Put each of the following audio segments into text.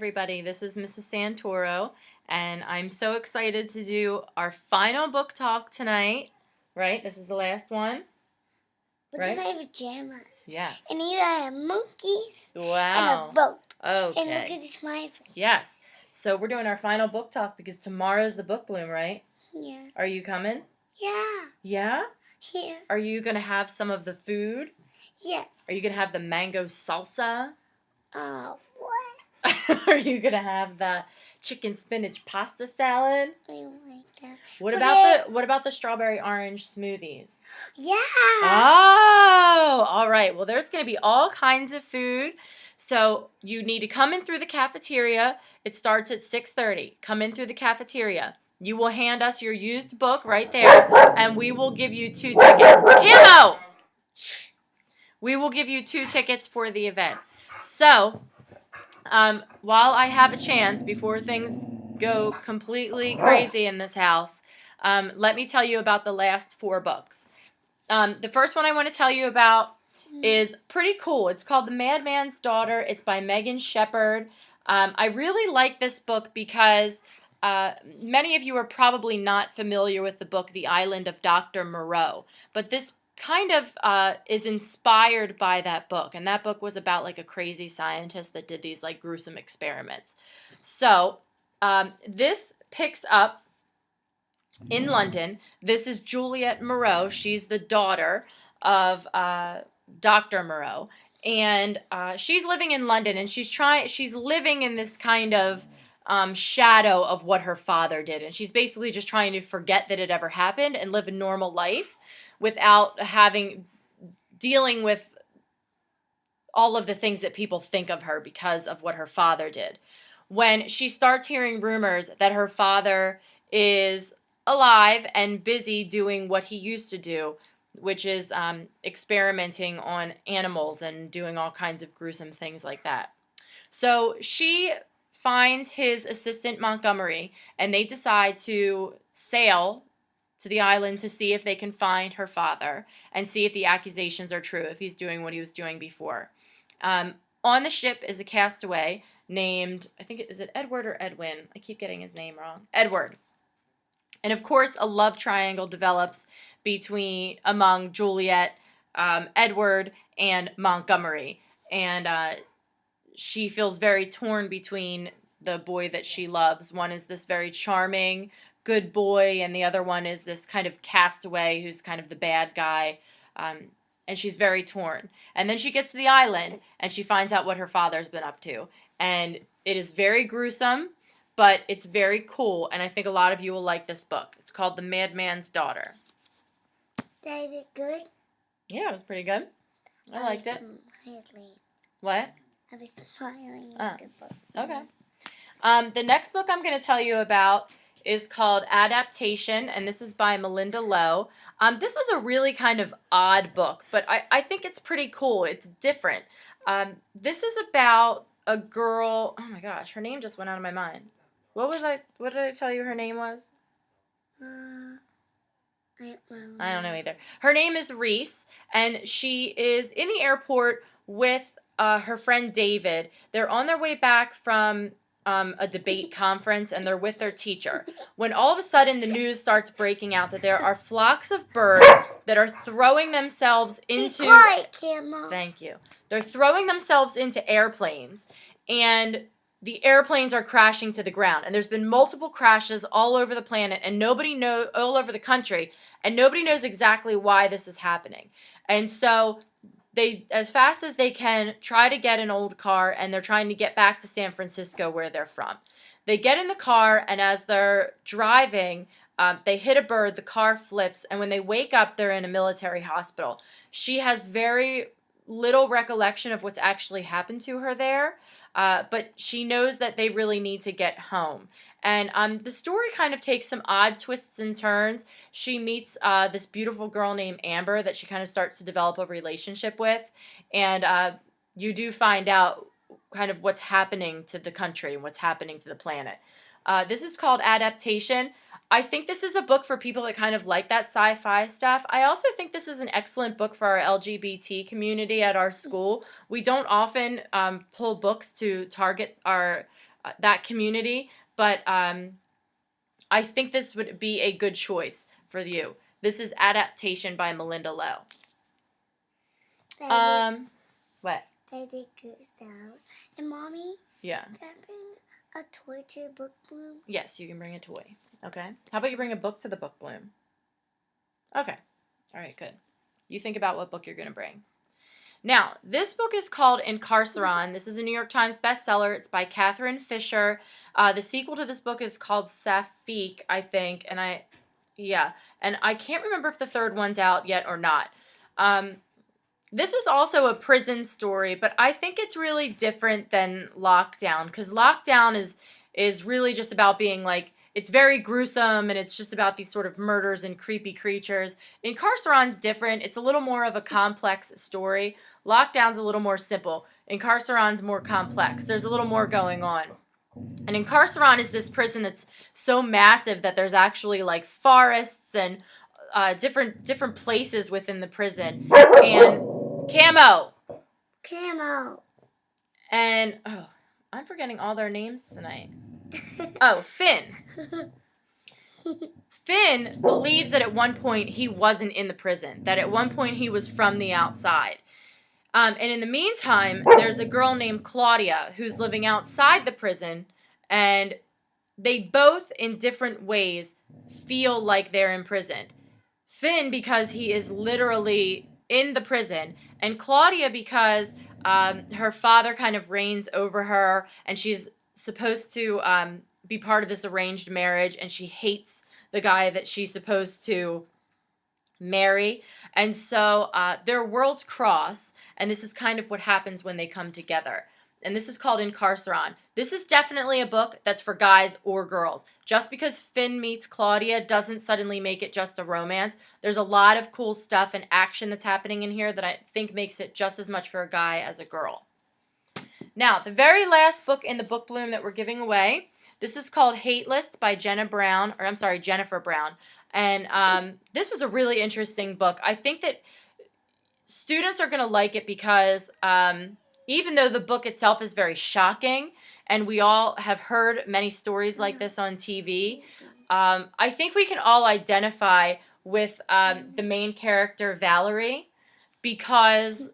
Everybody, this is Mrs. Santoro, and I'm so excited to do our final book talk tonight. Right? This is the last one. Look Right? at my pajamas. Yes. And here I have monkeys. Wow. And a boat. Okay. And look at this smile. Yes. So we're doing our final book talk because tomorrow's the book bloom, right? Yeah. Are you coming? Yeah. Yeah? Yeah. Are you going to have some of the food? Yes. Are you going to have the mango salsa? What? Are you going to have the chicken spinach pasta salad? I don't like that. What about the strawberry orange smoothies? Yeah. Oh, all right. Well, there's going to be all kinds of food. So you need to come in through the cafeteria. It starts at 6:30. Come in through the cafeteria. You will hand us your used book right there, and we will give you 2 tickets. Camo! We will give you 2 tickets for the event. So, while I have a chance, before things go completely crazy in this house, let me tell you about the last 4 books. The first one I want to tell you about is pretty cool. It's called The Madman's Daughter. It's by Megan Shepherd. I really like this book because many of you are probably not familiar with the book The Island of Dr. Moreau, but this kind of is inspired by that book, and that book was about like a crazy scientist that did these like gruesome experiments. So this picks up in London. This is Juliette Moreau. She's the daughter of Dr. Moreau, and she's living in London, and she's living in this kind of shadow of what her father did, and she's basically just trying to forget that it ever happened and live a normal life without dealing with all of the things that people think of her because of what her father did. When she starts hearing rumors that her father is alive and busy doing what he used to do, which is experimenting on animals and doing all kinds of gruesome things like that. So she finds his assistant Montgomery, and they decide to sail to the island to see if they can find her father and see if the accusations are true, if he's doing what he was doing before. On the ship is a castaway named, is it Edward or Edwin? I keep getting his name wrong. Edward. And of course, a love triangle develops among Juliette, Edward, and Montgomery. And she feels very torn between the boy that she loves. One is this very charming, good boy, and the other one is this kind of castaway who's kind of the bad guy. And she's very torn. And then she gets to the island, and she finds out what her father's been up to. And it is very gruesome, but it's very cool, and I think a lot of you will like this book. It's called The Madman's Daughter. Is it good? Yeah, it was pretty good. I liked it. What? I was smiling. Okay. The next book I'm going to tell you about is called Adaptation, and this is by Malinda Lo. This is a really kind of odd book, but I think it's pretty cool. It's different. This is about a girl. Oh my gosh, her name just went out of my mind. What did I tell you her name was? I don't know either. Her name is Reese, and she is in the airport with her friend David. They're on their way back from a debate conference, and they're with their teacher, when all of a sudden the news starts breaking out that there are flocks of birds that are throwing themselves into... Be quiet, Camo. Thank you. They're throwing themselves into airplanes, and the airplanes are crashing to the ground. And there's been multiple crashes all over the planet, and all over the country, and nobody knows exactly why this is happening. And so they, as fast as they can, try to get an old car, and they're trying to get back to San Francisco where they're from. They get in the car, and as they're driving, they hit a bird, the car flips, and when they wake up, they're in a military hospital. She has very little recollection of what's actually happened to her there, but she knows that they really need to get home. And the story kind of takes some odd twists and turns. She meets this beautiful girl named Amber that she kind of starts to develop a relationship with, and you do find out kind of what's happening to the country and what's happening to the planet. This is called Adaptation. I think this is a book for people that kind of like that sci-fi stuff. I also think this is an excellent book for our LGBT community at our school. We don't often pull books to target our that community, but I think this would be a good choice for you. This is Adaptation by Malinda Lo. What? They did good sound. And Mommy, Yeah. can I bring a toy to the book bloom? Yes, you can bring a toy. Okay. How about you bring a book to the book bloom? Okay. All right, good. You think about what book you're going to bring. Now, this book is called Incarceron. This is a New York Times bestseller. It's by Catherine Fisher. The sequel to this book is called Saffique, I think, and I can't remember if the third one's out yet or not. This is also a prison story, but I think it's really different than Lockdown, because Lockdown is really just about being like, it's very gruesome, and it's just about these sort of murders and creepy creatures. Incarceron's different. It's a little more of a complex story. Lockdown's a little more simple. Incarceron's more complex. There's a little more going on. And Incarceron is this prison that's so massive that there's actually like forests and different places within the prison. And Camo. And I'm forgetting all their names tonight. Oh, Finn. Finn believes that at one point he wasn't in the prison, that at one point he was from the outside. And in the meantime, there's a girl named Claudia who's living outside the prison, and they both, in different ways, feel like they're imprisoned. Finn, because he is literally in the prison, and Claudia because her father kind of reigns over her, and she's supposed to be part of this arranged marriage, and she hates the guy that she's supposed to marry. And so their worlds cross, and this is kind of what happens when they come together. And this is called Incarceron. This is definitely a book that's for guys or girls. Just because Finn meets Claudia doesn't suddenly make it just a romance. There's a lot of cool stuff and action that's happening in here that I think makes it just as much for a guy as a girl. Now, the very last book in the book bloom that we're giving away, this is called Hate List by Jennifer Brown. And this was a really interesting book. I think that students are going to like it because even though the book itself is very shocking, and we all have heard many stories like this on TV, I think we can all identify with the main character, Valerie, because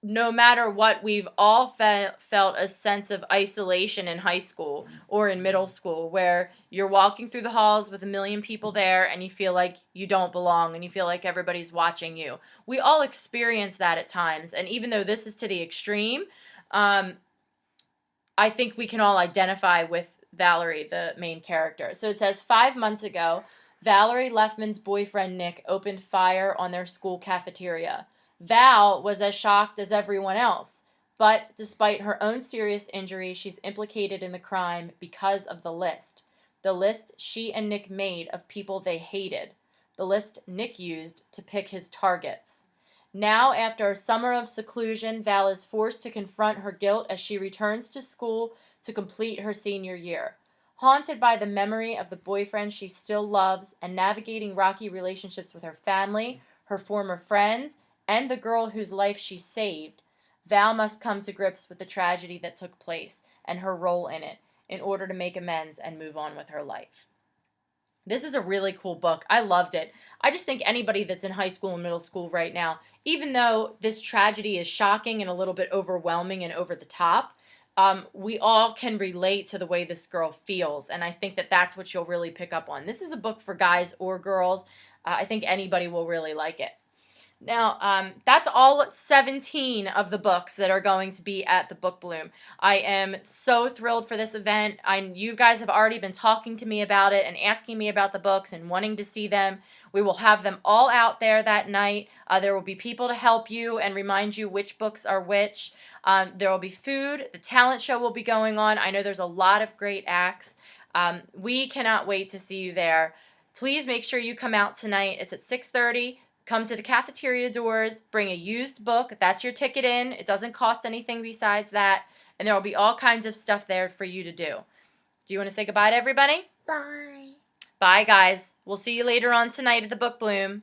no matter what, we've all felt a sense of isolation in high school or in middle school, where you're walking through the halls with a million people there and you feel like you don't belong and you feel like everybody's watching you. We all experience that at times, and even though this is to the extreme, I think we can all identify with Valerie, the main character. So it says, 5 months ago, Valerie Leffman's boyfriend Nick opened fire on their school cafeteria. Val was as shocked as everyone else, but despite her own serious injury, she's implicated in the crime because of the list she and Nick made of people they hated, the list Nick used to pick his targets. Now, after a summer of seclusion, Val is forced to confront her guilt as she returns to school to complete her senior year. Haunted by the memory of the boyfriend she still loves and navigating rocky relationships with her family, her former friends, and the girl whose life she saved, Val must come to grips with the tragedy that took place and her role in it in order to make amends and move on with her life. This is a really cool book. I loved it. I just think anybody that's in high school and middle school right now, even though this tragedy is shocking and a little bit overwhelming and over the top, we all can relate to the way this girl feels, and I think that that's what you'll really pick up on. This is a book for guys or girls. I think anybody will really like it. Now, that's all 17 of the books that are going to be at the Book Bloom. I am so thrilled for this event. You guys have already been talking to me about it and asking me about the books and wanting to see them. We will have them all out there that night. There will be people to help you and remind you which books are which. There will be food. The talent show will be going on. I know there's a lot of great acts. We cannot wait to see you there. Please make sure you come out tonight. It's at 6:30. Come to the cafeteria doors, bring a used book. That's your ticket in. It doesn't cost anything besides that. And there will be all kinds of stuff there for you to do. Do you want to say goodbye to everybody? Bye. Bye, guys. We'll see you later on tonight at the Book Bloom.